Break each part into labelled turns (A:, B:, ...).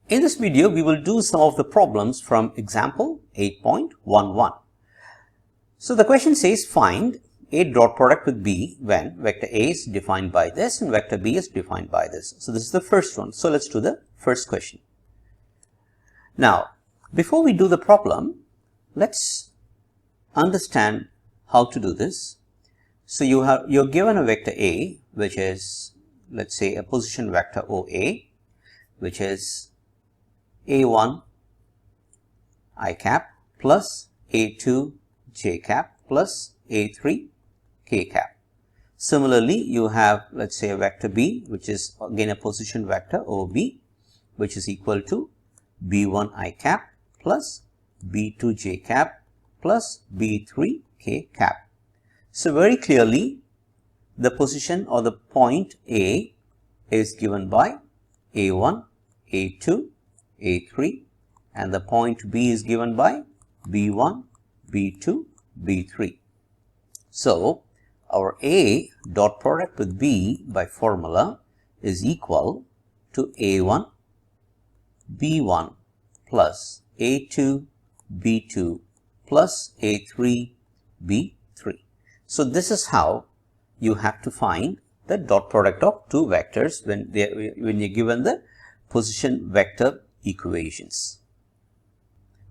A: In this video, we will do some of the problems from example 8.11. So the question says find A dot product with B when vector A is defined by this and vector B is defined by this. So this is the first one. So let's do the first question. Now, before we do the problem, let's understand how to do this. So you're given a vector A, which is, let's say, a position vector OA, which is A1 I cap plus A2 j cap plus A3 k cap. Similarly, you have, let's say, a vector B, which is again a position vector OB, which is equal to B1 I cap plus B2 j cap plus B3 k cap. So very clearly, the position or the point A is given by A1, A2, A3, and the point B is given by B1, B2, B3. So our A dot product with B by formula is equal to A1, B1 plus A2, B2 plus A3, B3. So this is how you have to find the dot product of two vectors when you're given the position vector equations.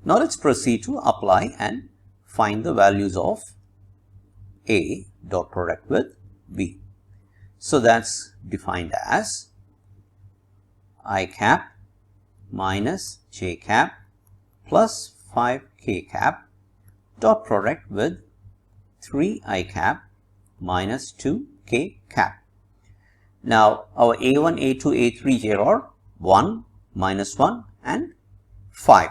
A: Now let's proceed to apply and find the values of A dot product with B. So that's defined as I cap minus j cap plus 5k cap dot product with 3I cap minus 2k cap. Now our A1, A2, A3 here are 1, minus 1 and 5,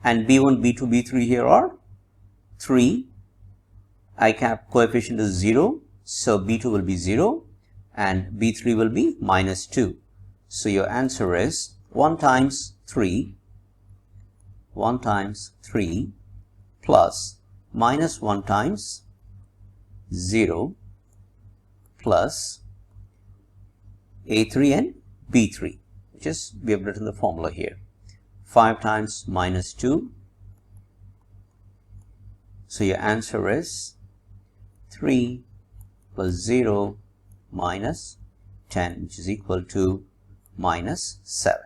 A: and B1, B2, B3 here are 3. I cap coefficient is 0, so B2 will be 0 and B3 will be minus 2. So your answer is 1 times 3 plus minus 1 times 0 plus A3 and B3, which is, we have written the formula here, 5 times minus 2. So your answer is 3 plus 0 minus 10, which is equal to minus 7.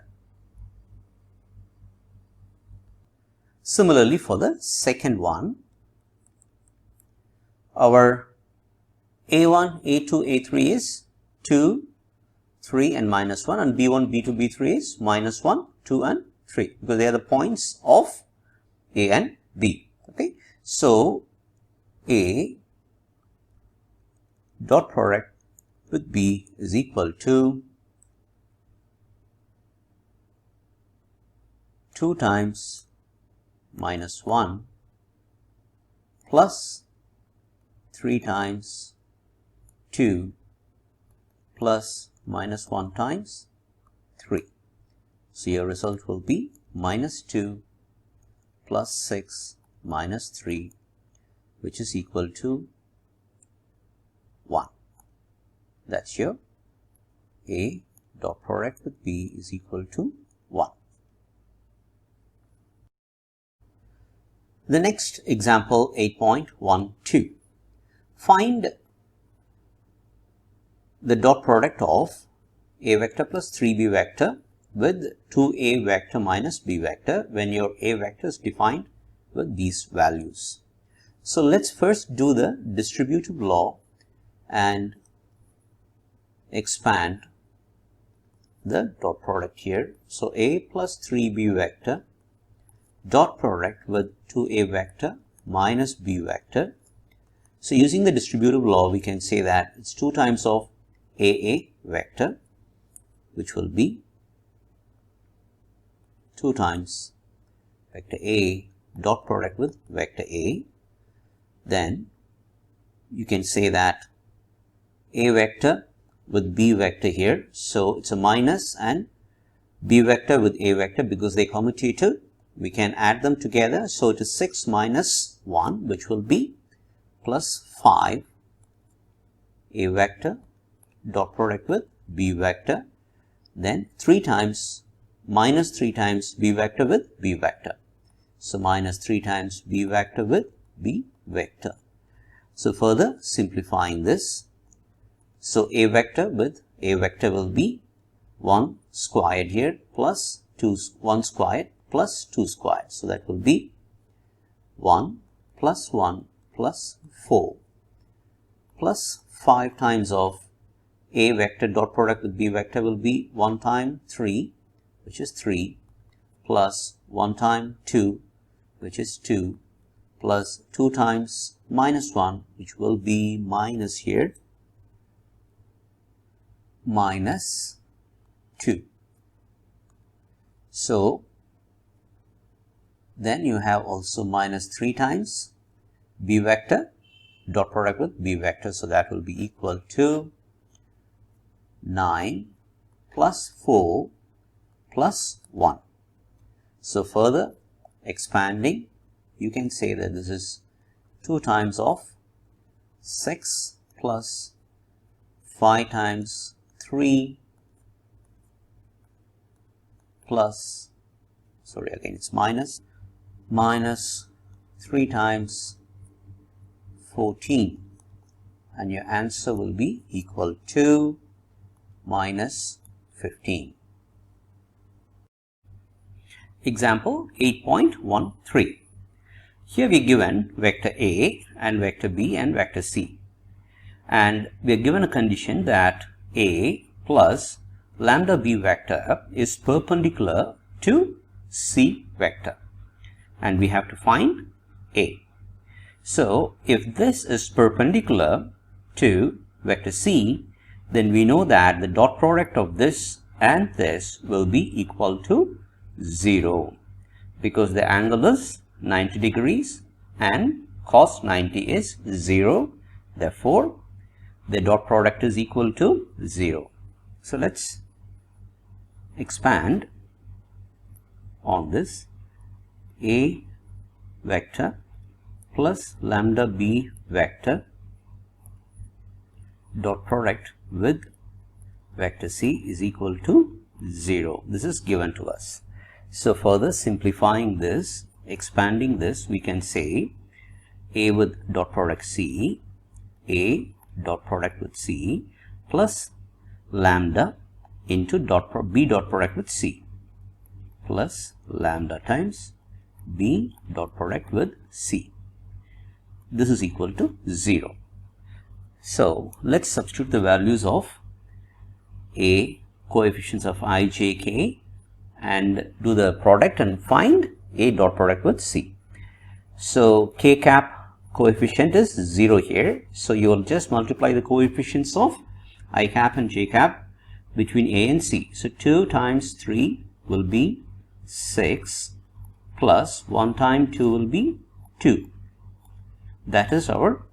A: Similarly, for the second one, our A1, A2, A3 is 2, 3 and minus 1, and B1, B2, B3 is minus 1, 2 and 3, because they are the points of A and B. Okay, so A dot product with B is equal to 2 times minus 1 plus 3 times 2 plus minus 1 times 3. So your result will be minus 2 plus 6 minus 3, which is equal to 1. That's your A dot product with B is equal to 1. The next example 8.12. Find the dot product of A vector plus 3B vector with 2A vector minus B vector when your A vector is defined with these values. So let's first do the distributive law and expand the dot product here. So A plus 3B vector dot product with 2A vector minus B vector. So using the distributive law, we can say that it's 2 times of AA vector, which will be 2 times vector A dot product with vector A. Then you can say that A vector with B vector here, so it's a minus, and B vector with A vector, because they commutative, we can add them together. So it is 6 minus 1, which will be plus 5 A vector dot product with B vector, then 3 times minus 3 times b vector with b vector. So minus 3 times b vector with b vector. So further simplifying this, so a vector with a vector will be 1 squared here plus 1 squared plus 2 squared. So that will be 1 plus 1 plus 4 plus 5 times of a vector dot product with b vector will be 1 time 3, which is 3, plus 1 time 2, which is 2, plus 2 times minus 1, which will be minus here, minus 2. So then you have also minus 3 times b vector dot product with b vector. So that will be equal to 9 plus 4 plus 1. So further expanding, you can say that this is 2 times of 6 plus 5 times 3 plus, sorry, again it's minus 3 times 14, and your answer will be equal to minus 15. Example 8.13. Here we are given vector A and vector B and vector C, and we are given a condition that A plus lambda B vector is perpendicular to C vector, and we have to find A. So if this is perpendicular to vector C, then we know that the dot product of this and this will be equal to 0, because the angle is 90 degrees and cos 90 is 0. Therefore, the dot product is equal to 0. So let's expand on this. A vector plus lambda B vector dot product with vector C is equal to 0. This is given to us. So further simplifying this, expanding this, we can say A with dot product C, A dot product with C plus lambda into B dot product with C plus lambda times B dot product with C. This is equal to 0. So let's substitute the values of A, coefficients of I, J, K, and do the product and find A dot product with C. So K cap coefficient is 0 here. So you will just multiply the coefficients of I cap and J cap between A and C. So 2 times 3 will be 6 plus 1 time 2 will be 2. That is our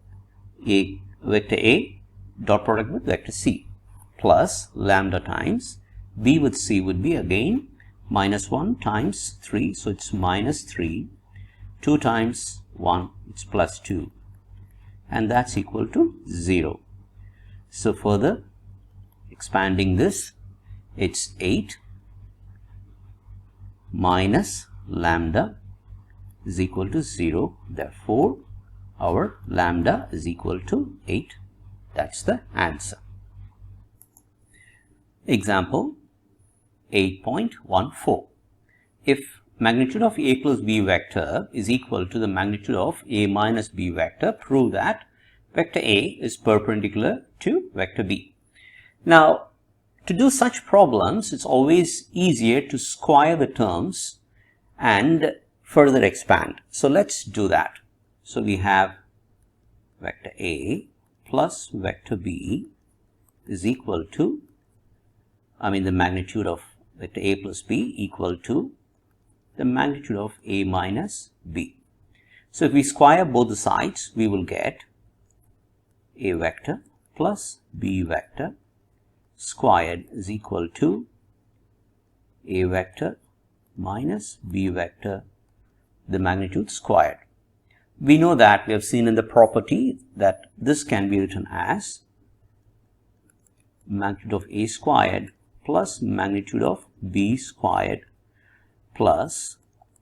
A: A, vector A dot product with vector C, plus lambda times B with C would be again minus 1 times 3, so it's minus 3, 2 times 1, it's plus 2, and that's equal to 0. So further expanding this, it's 8 minus lambda is equal to 0. Therefore, our lambda is equal to 8. That's the answer. Example 8.14. If magnitude of A plus B vector is equal to the magnitude of A minus B vector, prove that vector A is perpendicular to vector B. Now, to do such problems, it's always easier to square the terms and further expand. So let's do that. So we have vector A plus vector B is equal to, the magnitude of vector A plus B equal to the magnitude of A minus B. So if we square both the sides, we will get A vector plus B vector squared is equal to A vector minus B vector, the magnitude squared. We know that we have seen in the property that this can be written as magnitude of A squared plus magnitude of b squared plus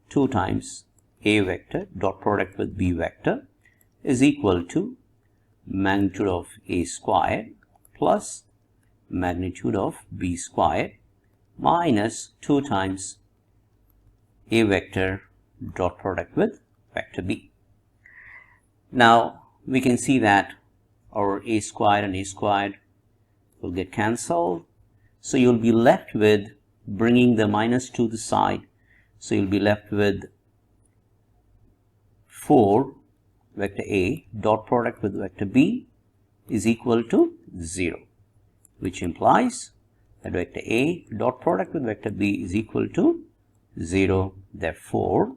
A: 2 times a vector dot product with b vector is equal to magnitude of a squared plus magnitude of b squared minus 2 times a vector dot product with vector b. Now we can see that our a squared and a squared will get cancelled. So you'll be left with bringing the minus to the side. So you'll be left with 4 vector a dot product with vector b is equal to 0, which implies that vector a dot product with vector b is equal to 0. Therefore,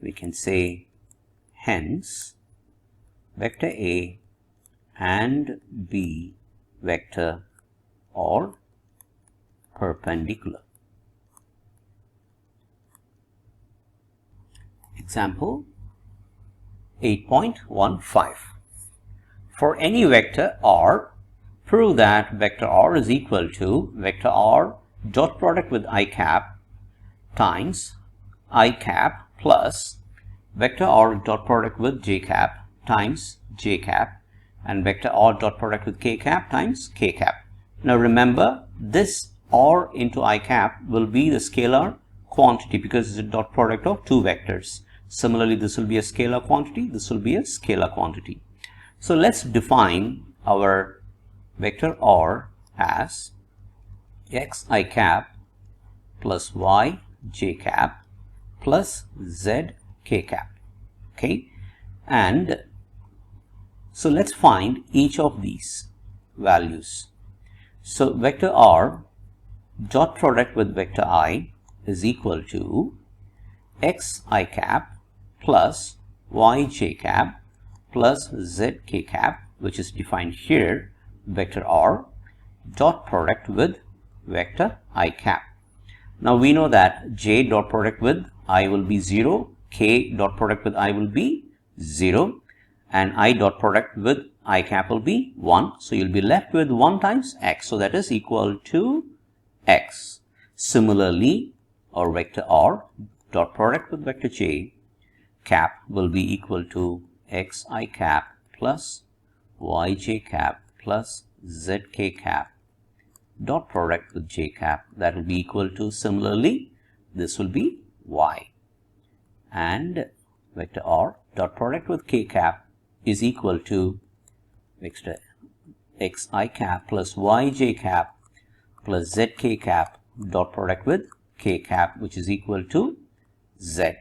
A: we can say hence vector a and b vector are perpendicular. Example 8.15. For any vector r, prove that vector r is equal to vector r dot product with I cap times I cap plus vector r dot product with j cap times j cap and vector r dot product with k cap times k cap. Now remember, this r into I cap will be the scalar quantity because it's a dot product of two vectors. Similarly, this will be a scalar quantity, this will be a scalar quantity. So let's define our vector r as x I cap plus y j cap plus z k cap. Okay, and so let's find each of these values. So vector r dot product with vector I is equal to x I cap plus y j cap plus z k cap, which is defined here, vector r dot product with vector I cap. Now we know that j dot product with I will be 0, k dot product with I will be 0, and I dot product with I cap will be 1. So you'll be left with 1 times x. So that is equal to x. Similarly, our vector r dot product with vector j cap will be equal to x I cap plus y j cap plus z k cap dot product with j cap. That will be equal to, similarly, this will be y. And vector r dot product with k cap is equal to vector x I cap plus y j cap plus z k cap dot product with k cap, which is equal to z.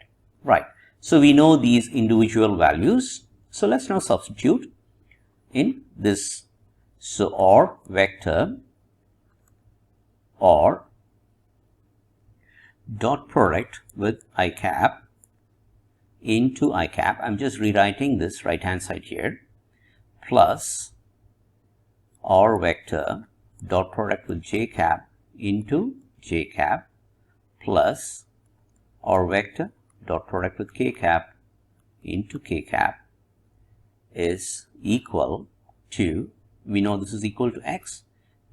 A: Right. So we know these individual values. So let's now substitute in this. So r vector r dot product with I cap into I cap, I'm just rewriting this right hand side here, plus r vector dot product with j cap into j cap plus r vector dot product with k cap into k cap is equal to, we know this is equal to x,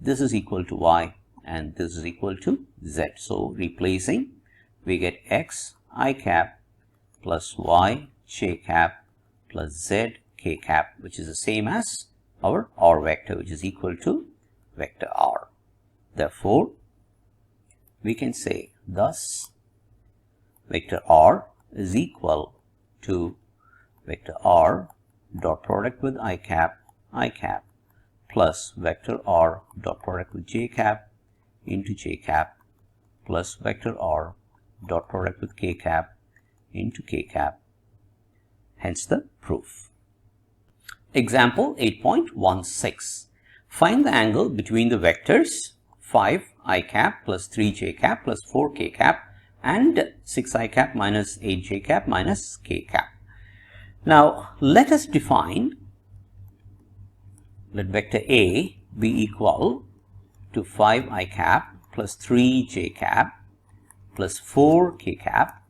A: this is equal to y, and this is equal to z. So replacing, we get x I cap plus y j cap plus z k cap, which is the same as our r vector, which is equal to vector r. Therefore, we can say thus vector r is equal to vector r dot product with I cap plus vector r dot product with j cap into j cap plus vector r dot product with k cap into k cap. Hence the proof. Example 8.16. Find the angle between the vectors 5 I cap plus 3 j cap plus 4 k cap and 6 I cap minus 8 j cap minus k cap. Now let us define, let vector A be equal to 5 I cap plus 3 j cap plus 4 k cap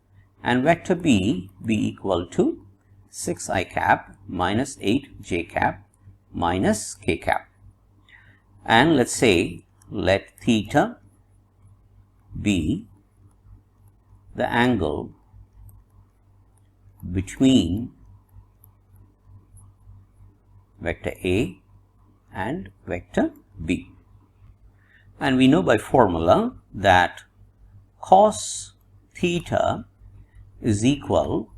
A: and vector B be equal to 6 I cap minus 8 j cap minus k cap. And let's say let theta be the angle between vector A and vector B. And we know by formula that cos theta is equal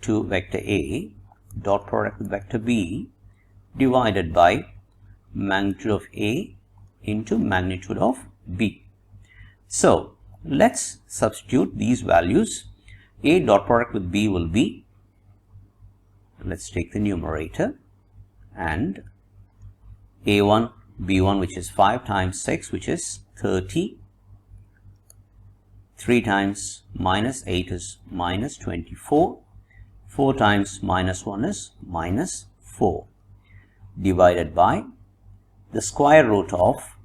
A: to vector A dot product with vector B divided by magnitude of A into magnitude of B. So let's substitute these values. A dot product with B will be, let's take the numerator, and A1 B1, which is 5 times 6, which is 30. 3 times minus 8 is minus 24. 4 times minus 1 is minus 4. Divided by the square root of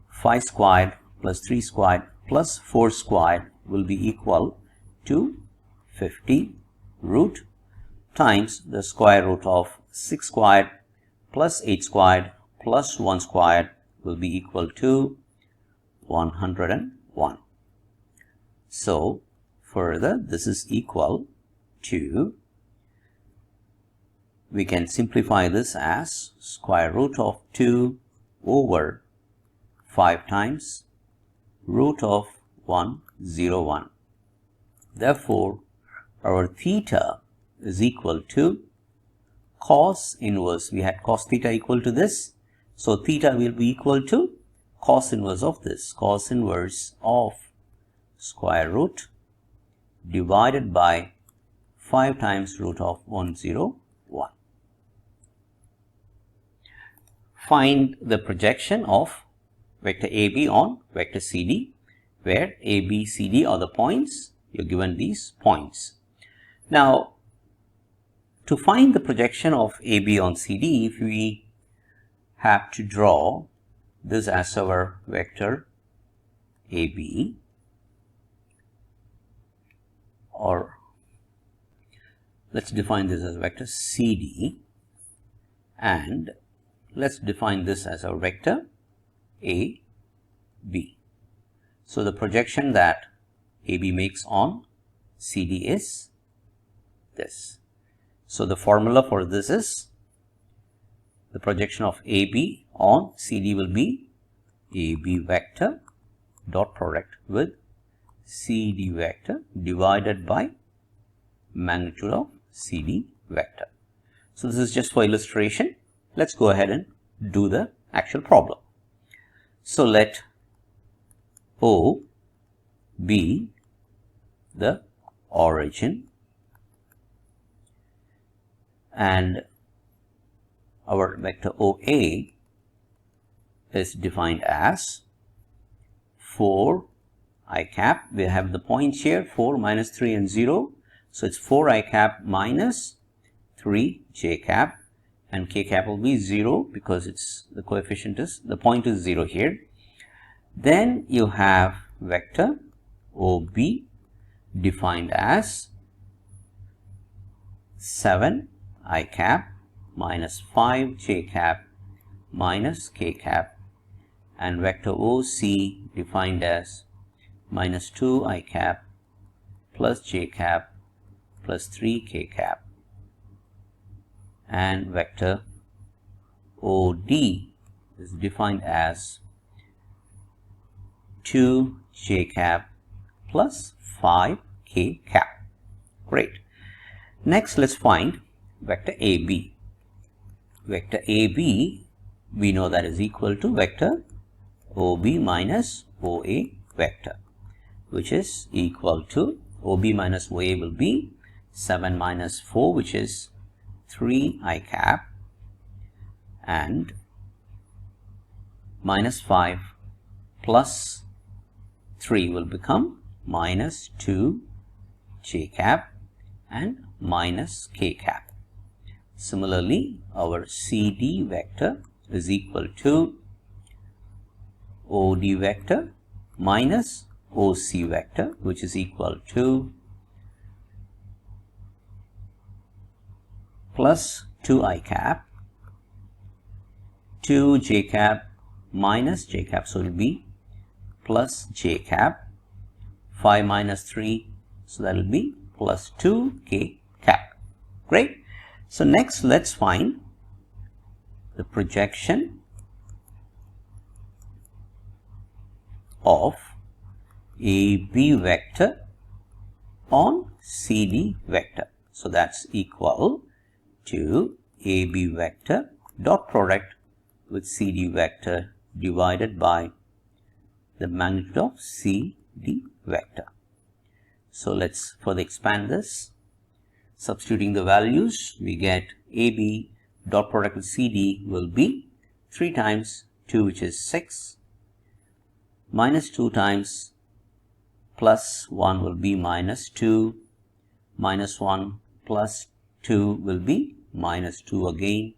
A: 5 squared plus 3 squared plus 4 squared will be equal to 50 root times the square root of 6 squared plus 8 squared plus 1 squared will be equal to 101. So further, this is equal to, we can simplify this as square root of 2 over 5 times root of 101. Therefore, our theta is equal to cos inverse. We had cos theta equal to this. So theta will be equal to cos inverse of this. Cos inverse of square root divided by 5 times root of 101. Find the projection of vector AB on vector CD, where A, B, C, D are the points. You're given these points. Now, to find the projection of AB on CD, if we have to draw this as our vector AB, or let's define this as vector CD, and let's define this as our vector AB. So the projection that AB makes on CD is this. So the formula for this is, the projection of AB on CD will be AB vector dot product with CD vector divided by magnitude of CD vector. So this is just for illustration. Let's go ahead and do the actual problem. So let O be the origin and our vector OA is defined as 4 I cap. We have the points here, 4, minus 3 and 0. So it's 4 I cap minus 3 j cap, and k cap will be 0 because it's the coefficient is, the point is 0 here. Then you have vector OB defined as 7 I cap minus 5 j cap minus k cap, and vector OC defined as minus 2 I cap plus j cap plus 3 k cap, and vector OD is defined as 2 j cap plus 5 k cap. Great. Next, let's find vector AB. Vector AB, we know that is equal to vector OB minus OA vector, which is equal to, OB minus OA will be 7 minus 4, which is 3 I cap, and minus 5 plus 3 will become minus 2 j cap and minus k cap. Similarly, our CD vector is equal to OD vector minus OC vector, which is equal to plus 2 I cap, 2 j cap minus j cap. So it will be plus j cap. 5 minus 3. So that will be plus 2k cap. Great. So next let's find the projection of AB vector on CD vector. So that's equal to AB vector dot product with CD vector divided by the magnitude of CD vector. So let's further expand this. Substituting the values, we get AB dot product with CD will be 3 times 2, which is 6, minus 2 times plus 1 will be minus 2, minus 1 plus 2 will be minus 2 again,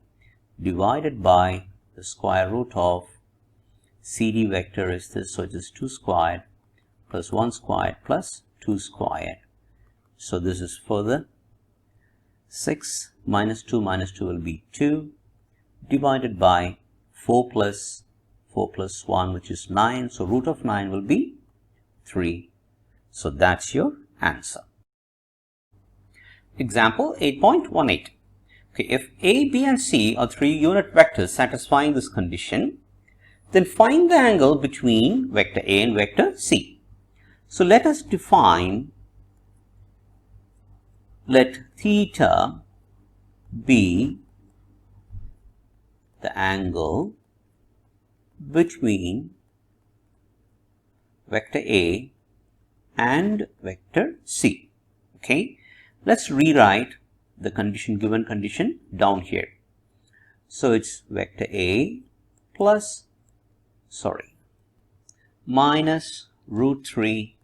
A: divided by the square root of CD vector is this, so it is 2 squared plus 1 squared plus 2 squared. So this is further 6 minus 2 will be 2, divided by 4 plus 1, which is 9. So root of 9 will be 3. So that's your answer. Example 8.18. Okay, if A, B and C are 3 unit vectors satisfying this condition, then find the angle between vector A and vector C. So let us define, let theta be the angle between vector A and vector C. Okay, let's rewrite the condition, given condition down here. So it's vector A plus, minus root 3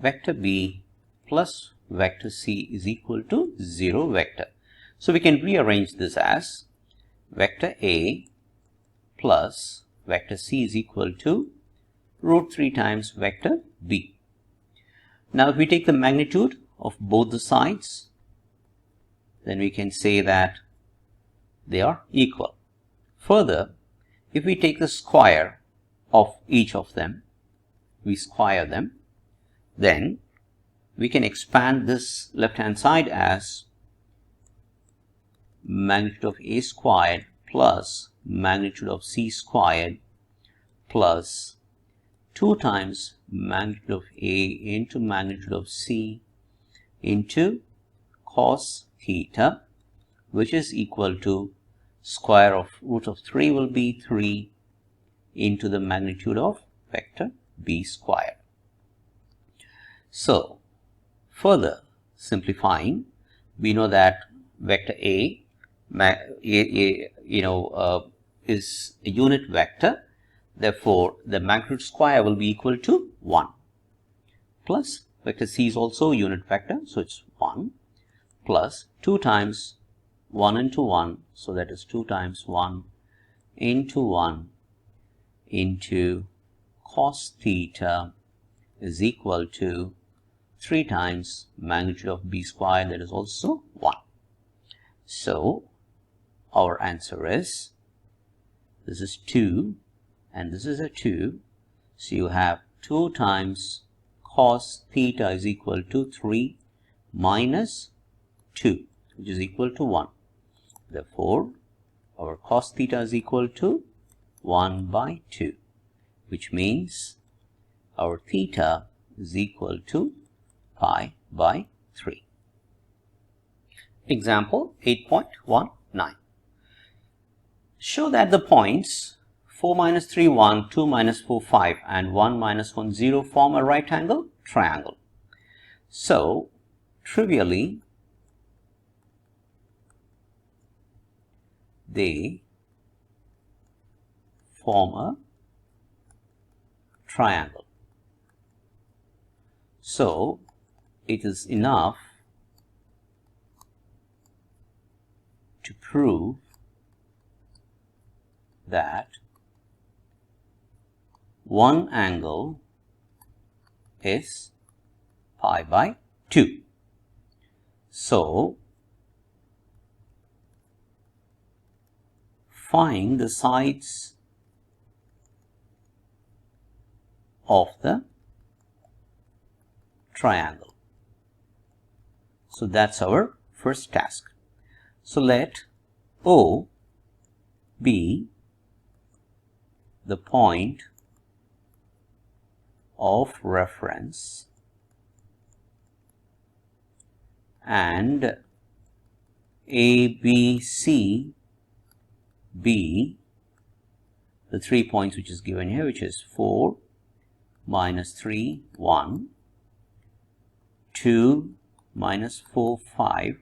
A: vector B plus vector C is equal to 0 vector. So we can rearrange this as vector A plus vector C is equal to root 3 times vector B. Now if we take the magnitude of both the sides, then we can say that they are equal. Further, if we take the square of each of them, we square them, then we can expand this left hand side as magnitude of A squared plus magnitude of C squared plus 2 times magnitude of A into magnitude of C into cos theta, which is equal to square of root of 3 will be 3 into the magnitude of vector B squared. So further simplifying, we know that vector A is a unit vector. Therefore, the magnitude square will be equal to 1, plus vector C is also a unit vector, so it's 1 plus 2 times 1 into 1, so that is 2 times 1 into cos theta is equal to 3 times magnitude of B squared, that is also 1. So our answer is, this is 2 and this is a 2. So you have 2 times cos theta is equal to 3 minus 2, which is equal to 1. Therefore, our cos theta is equal to 1 by 2, which means our theta is equal to pi by 3. Example 8.19. Show that the points 4 minus 3, 1, 2 minus 4, 5 and 1 minus 1, 0 form a right angle triangle. So, trivially, they form a triangle. So, it is enough to prove that one angle is pi by 2. So, find the sides of the triangle. So that's our first task. So let O be the point of reference and ABC be the 3 points which is given here, which is 4, -3, 1, 2, -4, 5,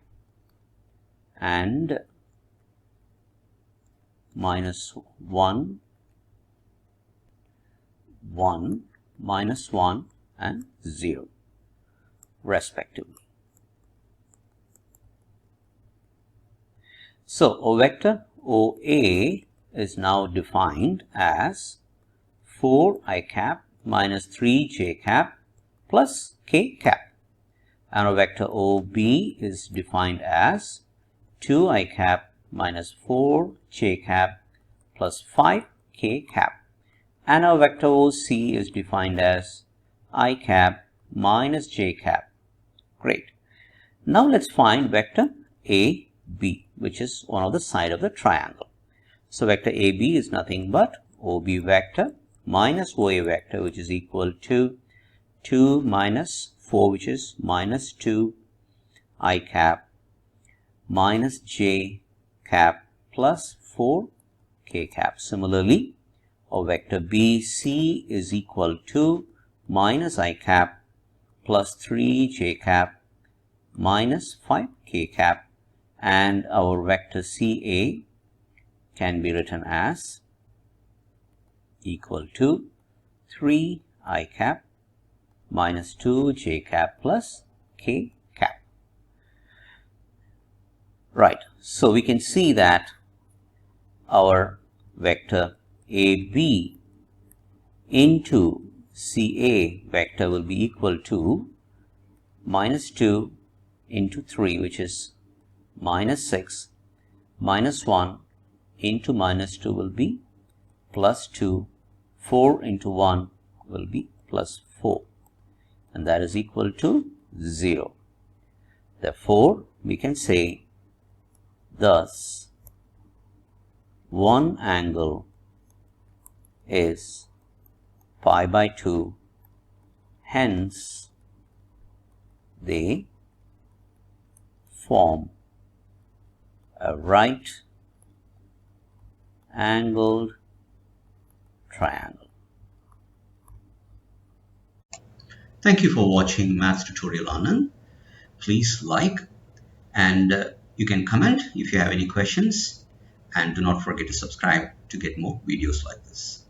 A: and -1, 1, -1, and 0, respectively. So, a vector OA is now defined as 4i cap minus 3j cap plus k cap. And a vector OB is defined as 2i cap minus 4j cap plus 5k cap. And our vector OC is defined as I cap minus j cap. Great. Now let's find vector AB, which is one of the side of the triangle. So vector AB is nothing but OB vector minus OA vector, which is equal to 2 minus 4, which is minus 2 I cap minus j cap plus 4 k cap. Similarly, our vector BC is equal to minus I cap plus 3j cap minus 5k cap, and our vector CA can be written as equal to 3i cap minus 2j cap plus k cap. Right, so we can see that our vector AB into CA vector will be equal to minus 2 into 3, which is minus 6, minus 1 into minus 2 will be plus 2, 4 into 1 will be plus 4, and that is equal to 0. Therefore, we can say, thus, one angle is pi by 2, hence they form a right angled triangle.
B: Thank you for watching Maths Tutorial Anand. Please like and you can comment if you have any questions, and do not forget to subscribe to get more videos like this.